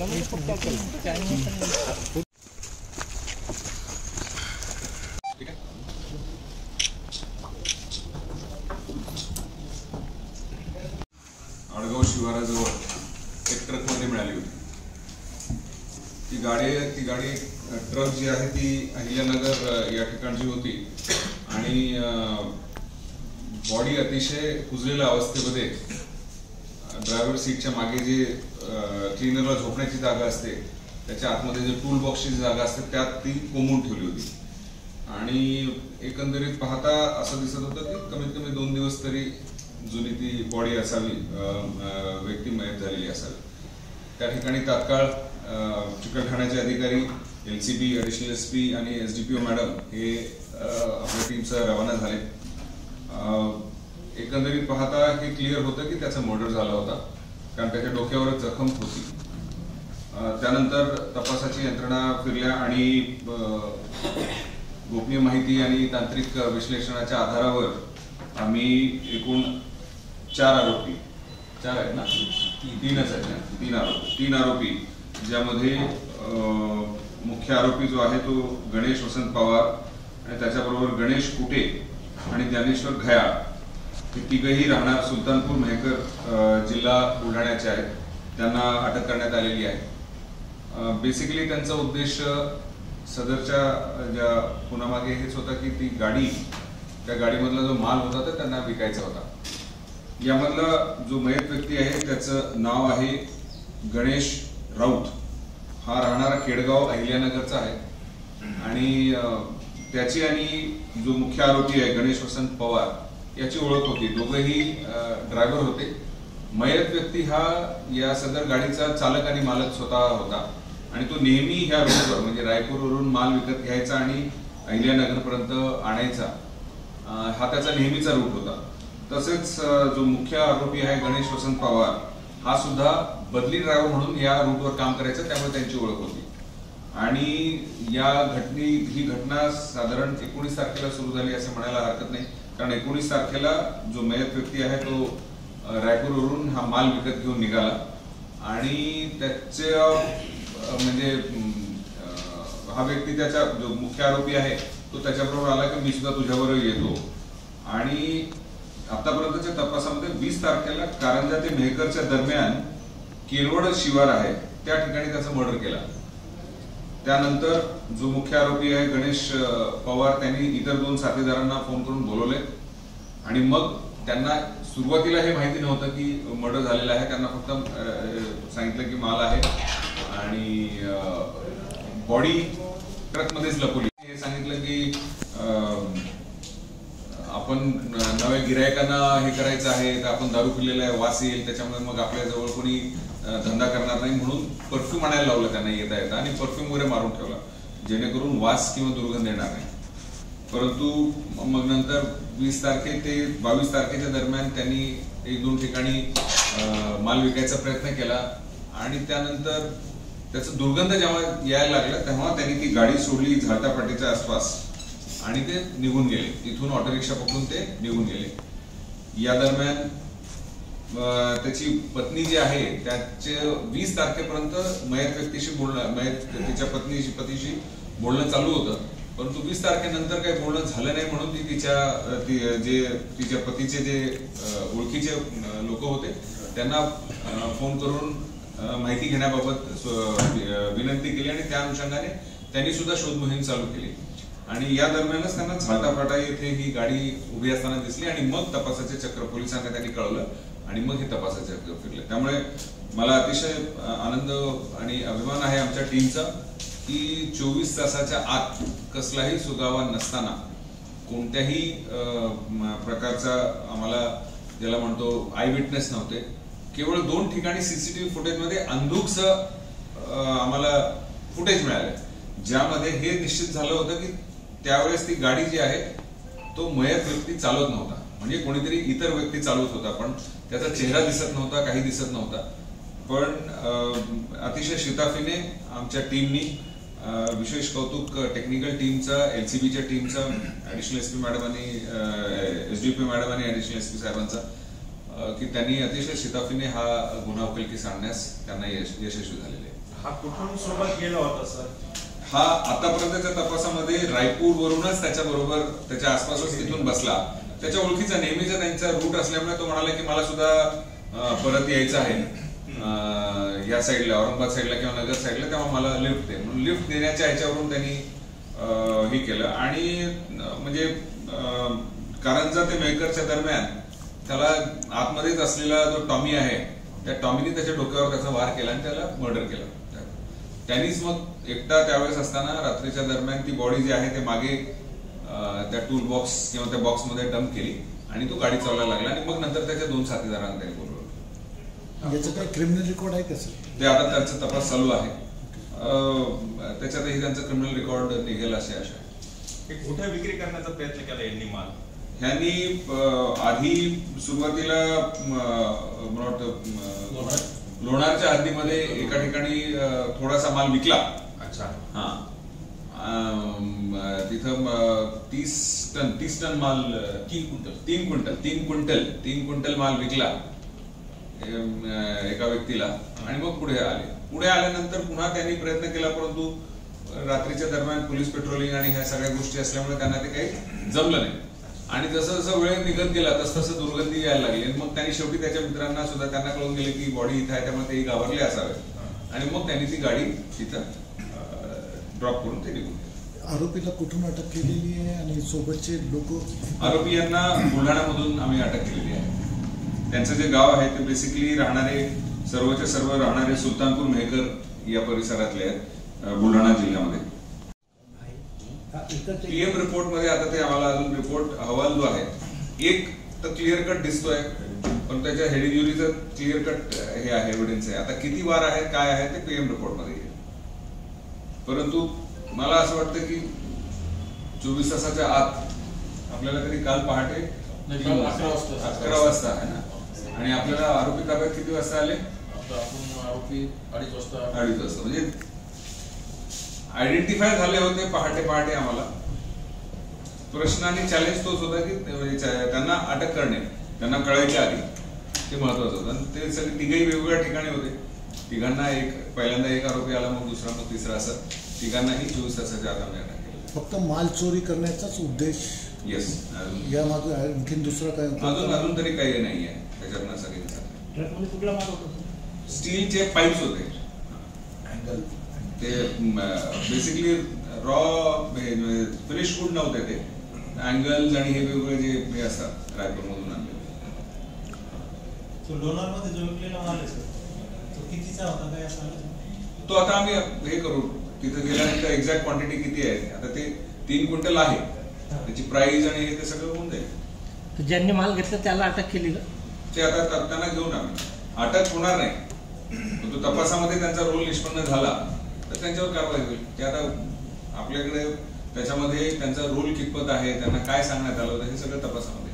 आडगाव शिवाराजवळ एक ट्रकमध्ये मिळाली होती। ती गाडी ट्रक जी आहे ती अहिल्यानगर या ठिकाणची होती आणि बॉडी अतिशय कुजलेल्या अवस्थेमध्ये ड्रायव्हर सीटच्या मागे जे क्लीनरला झोपण्याची जागा असते त्याच्या आतमध्ये जे टूल बॉक्सची जागा असते त्यात ती कोंबून ठेवली होती आणि एकंदरीत पाहता असं दिसत होतं की कमीत कमी 2 दिवस तरी जुनी ती बॉडी असावी, व्यक्ती मयत झालेली असावी। त्या ठिकाणी तात्काळ चिकलठाण्याचे अधिकारी LCP, ॲडिशनल SP आणि SDPO मॅडम हे आपल्या टीमसह रवाना झाले। एकंदरीत पाहता हे क्लिअर होतं की त्याचा मर्डर झाला होता, कारण त्याच्या डोक्यावर जखम होती। त्यानंतर तपासाची यंत्रणा फिरल्या आणि गोपनीय माहिती आणि तांत्रिक विश्लेषणाच्या आधारावर आम्ही एकूण 4 आरोपी, 4 आहेत ना, 3च आहेत ना, 3 आरोपी, ज्यामध्ये मुख्य आरोपी जो आहे तो गणेश वसंत पवार आणि त्याच्याबरोबर गणेश कुटे आणि ज्ञानेश्वर घयाळ, हे तिघही राहणार सुलतानपूर मेहकर जिल्हा बुलढाण्याचे आहेत। त्यांना अटक करण्यात आलेली आहे। बेसिकली त्यांचा उद्देश सदरच्या ज्या खुनामागे हेच होता की ती गाडी, त्या गाडीमधला जो माल होता तो त्यांना विकायचा होता। यामधला जो मयत व्यक्ती आहे त्याचं नाव आहे गणेश राऊत, हा राहणारा खेडगाव अहिल्यानगरचा आहे आणि त्याची आणि जो मुख्य आरोपी आहे गणेश वसंत पवार याची ओळख होती। दोघेही ड्रायव्हर होते। मयत व्यक्ती हा या सदर गाडीचा चालक आणि मालक स्वतः होता आणि तो नेहमी ह्या रूटवर म्हणजे रायपूरवरून माल विकत घ्यायचा आणि अहिल्यानगरपर्यंत आणायचा, हा त्याचा नेहमीचा रूट होता। तसेच जो मुख्य आरोपी आहे गणेश वसंत पवार हा सुद्धा बदली ड्रायव्हर म्हणून या रूटवर काम करायचा, त्यामुळे त्यांची ओळख होती। आणि ही घटना साधारण 19 तारखेला सुरू झाली असं म्हणायला हरकत नाही, कारण 19 तारखेला जो मयत व्यक्ती आहे तो रायपूरवरून हा माल विकत घेऊन निघाला आणि त्याच्या म्हणजे हा व्यक्ती, त्याचा जो मुख्य आरोपी आहे तो त्याच्याबरोबर आला की मी सुद्धा तुझ्याबरोबर येतो आणि आतापर्यंतच्या तपासामध्ये 20 तारखेला कारंजा ते मेहकरच्या दरम्यान केलवड शिवार आहे त्या ठिकाणी त्याचा मर्डर केला। त्यानंतर जो मुख्य आरोपी आहे गणेश पवार त्यांनी इतर 2 साथीदारांना फोन करून बोलवले आणि मग त्यांना सुरुवातीला हे माहिती नव्हतं की मर्डर झालेला आहे। त्यांना फक्त सांगितलं की माल आहे आणि बॉडी ट्रकमध्येच लपवली। हे सांगितलं की आपण नव्या गिरायकांना हे करायचं आहे तर आपण दारू पिलेला आहे, वास येईल, त्याच्यामुळे मग आपल्या जवळ कोणी धंदा करणार नाही म्हणून परफ्यूम आणायला लावलं त्यांना येता येता आणि परफ्यूम वगैरे मारून ठेवला जेणेकरून वास किंवा दुर्गंध येणार नाही। परंतु मग नंतर 20 तारखे ते 22 तारखेच्या दरम्यान त्यांनी 1-2 ठिकाणी माल विकायचा प्रयत्न केला आणि त्यानंतर त्याचा दुर्गंध जेव्हा यायला लागला तेव्हा त्यांनी ती गाडी सोडली झाडता पाटीच्या आसपास आणि ते निघून गेले। तिथून ऑटो रिक्षा पकडून ते निघून गेले। या दरम्यान त्याची पत्नी जी आहे त्याचे 20 तारखेपर्यंत मयत व्यक्तीशी तिच्या पतीशी बोलणं चालू होतं, परंतु 20 तारखेनंतर काही बोलणं झालं नाही म्हणून ती तिच्या पतीचे जे ओळखीचे लोक होते त्यांना फोन करून माहिती घेण्याबाबत विनंती केली आणि त्या अनुषंगाने त्यांनी सुद्धा शोध मोहीम चालू केली आणि या दरम्यानच त्यांना झालटापाटा येथे ही गाडी उभी असताना दिसली आणि मग तपासाचे चक्र पोलिसांना त्यांनी कळवलं आणि मग हे तपासाचे चक्र फिरले। त्यामुळे मला अतिशय आनंद आणि अभिमान आहे आमच्या टीमचा की 24 तासाच्या आत कसलाही सुगावा नसताना कोणत्याही प्रकारचा आम्हाला ज्याला म्हणतो आय विटनेस नव्हते, केवळ 2 ठिकाणी CCTV फुटेजमध्ये अंधुकचं आम्हाला फुटेज मिळाले ज्यामध्ये हे निश्चित झालं होतं की त्यावेळेस ती गाडी जी आहे तो मयत व्यक्ती चालवत नव्हता, म्हणजे कोणीतरी इतर व्यक्ती चालवत होता, पण त्याचा चेहरा दिसत नव्हता, काही दिसत नव्हता। पण अतिशय शिताफीने आमच्या टीमनी, विशेष कौतुक टेक्निकल टीमचा, LCBच्या टीमचा, ॲडिशनल SP मॅडम आणि SDPO मॅडम आणि ॲडिशनल SP साहेबांचा की त्यांनी अतिशय शिताफीने हा गुन्हा उकलकीस आणण्यास त्यांना यशस्वी झालेले आहे। हा कुठून सोबत गेला होता सर? हा आतापर्यंतच्या तपासामध्ये रायपूर वरूनच त्याच्याबरोबर त्याच्या आसपासच तिथून बसला. त्याच्या ओळखीचा नेहमीचा त्यांचा रूट असल्यामुळे तो म्हणाला की मला सुद्धा परत यायचं आहे या साईडला, औरंगाबाद साईडला किंवा नगर साईडला, तेव्हा मला लिफ्ट दे म्हणून लिफ्ट देण्याच्या ह्याच्यावरून त्यांनी हे केलं. आणि म्हणजे कारंजा ते मेहकरच्या दरम्यान त्याला आतमध्येच असलेला जो टॉमी आहे त्या टॉमीने त्याच्या डोक्यावर त्याचा वार केला आणि त्याला मर्डर केला. त्यांनीच मग एकटा त्यावेळेस असताना रात्रीच्या दरम्यान ती बॉडी जी आहे ते मागे त्या टूल बॉक्स किंवा त्या बॉक्समध्ये डंप केली आणि तो गाडी चालवायला लागला. आणि मग नंतर त्याच्या 2 साथीदारांना त्यांनी बोलवलं. याचं काही क्रिमिनल रेकॉर्ड आहे का सर? ते आता त्यांचा तपास चालू आहे. त्याच्यातही त्यांचं क्रिमिनल रेकॉर्ड निघेल अशी आशा आहे. कुठे विक्री करण्याचा प्रयत्न केला यांनी माल? ह्यांनी आधी सुरुवातीला लोणारच्या हद्दीमध्ये एका ठिकाणी थोडासा माल विकला. अच्छा. हा तिथं 30 टन माल, 3 क्विंटल माल विकला एका व्यक्तीला. आणि मग पुढे आल्यानंतर पुन्हा त्यांनी प्रयत्न केला, परंतु रात्रीच्या दरम्यान पोलीस पेट्रोलिंग आणि ह्या सगळ्या गोष्टी असल्यामुळे त्यांना ते काही जमलं नाही. आणि जसं जसं वेळ निघत गेला तसं दुर्गंधी यायला लागली. मग त्यांनी शेवटी त्याच्या मित्रांना सुद्धा त्यांना कळून गेले की बॉडी इथं आहे, त्यामुळे तेही घाबरले असावे. आणि मग त्यांनी ती गाडी तिथं ड्रॉप करून ते निघून गेले. आरोपीला कुठून अटक केलेली आहे आणि सोबतचे लोक? आरोपी यांना बुलढाणामधून आम्ही अटक केलेली आहे. त्यांचं जे गाव आहे ते बेसिकली राहणारे सर्वचे सर्व राहणारे सुलतानपूर मेहकर या परिसरातले आहेत बुलढाणा जिल्ह्यामध्ये. पीएम रिपोर्ट मध्ये आता ते आम्हाला अजून रिपोर्ट अहवाल जो आहे एक तर क्लिअर कट दिसतोय, पण त्याच्या हेडिज्युरीचं क्लिअर कट हे आहे, एव्हिडन्स आहे. आता किती वार आहेत काय आहे ते पीएम रिपोर्ट मध्ये येईल. परंतु मला असं वाटतं की 24 तासाच्या आत आपल्याला तरी काल पहाटे 11 वाजता आहे ना, आणि आपल्याला आरोपी ताब्यात किती वाजता आले? आरोपी 2:30 वाजता. म्हणजे आयडेंटिफाय झाले होते पहाटे आम्हाला. प्रश्न आणि चॅलेंज तोच होता की त्यांना अटक करणे, त्यांना कळायच्या आधी, ते महत्वाचं होतं. आणि ते सगळे तिघही वेगवेगळ्या ठिकाणी होते. तिघांना पहिल्यांदा एक आरोपी आला, मग दुसरा, मग तिसरा, असं तिघांनाही 24 तासाच्या आत आम्ही अटक केली. फक्त माल चोरी करण्याचाच उद्देश? येस. या मागे आणखीन दुसरं काय? अजून तरी काही नाही आहे त्याच्यातनं सगळ्यांचा. कुठला माल होता? स्टीलचे पाईप्स होते. ते बेसिकली रॉ फिनिश फूड नव्हते, ते अँगल्स आणि हे वेगवेगळे जे असतात रायपूर मधून आणले. लोणारमध्ये जो विकलेला माल आहे तो कितीचा होता काय असं? तो आता आम्ही हे करू, तिथे गेल्यानंतर एक्झॅक्ट क्वांटिटी किती आहे. आता ते 3 क्विंटल आहे, त्याची प्राइस आणि हे ते सगळं होऊन जाईल. ज्यांनी माल घेतला त्याला अटक केली का? ते आता त्यांना घेऊन आम्ही अटक होणार नाही, तो तपासामध्ये त्यांचा रोल निष्पन्न झाला तर त्यांच्यावर कारवाई होईल. की आता आपल्याकडे त्याच्यामध्ये त्यांचा रोल कितपत आहे, त्यांना काय सांगण्यात आलं होतं, हे सगळं तपासामध्ये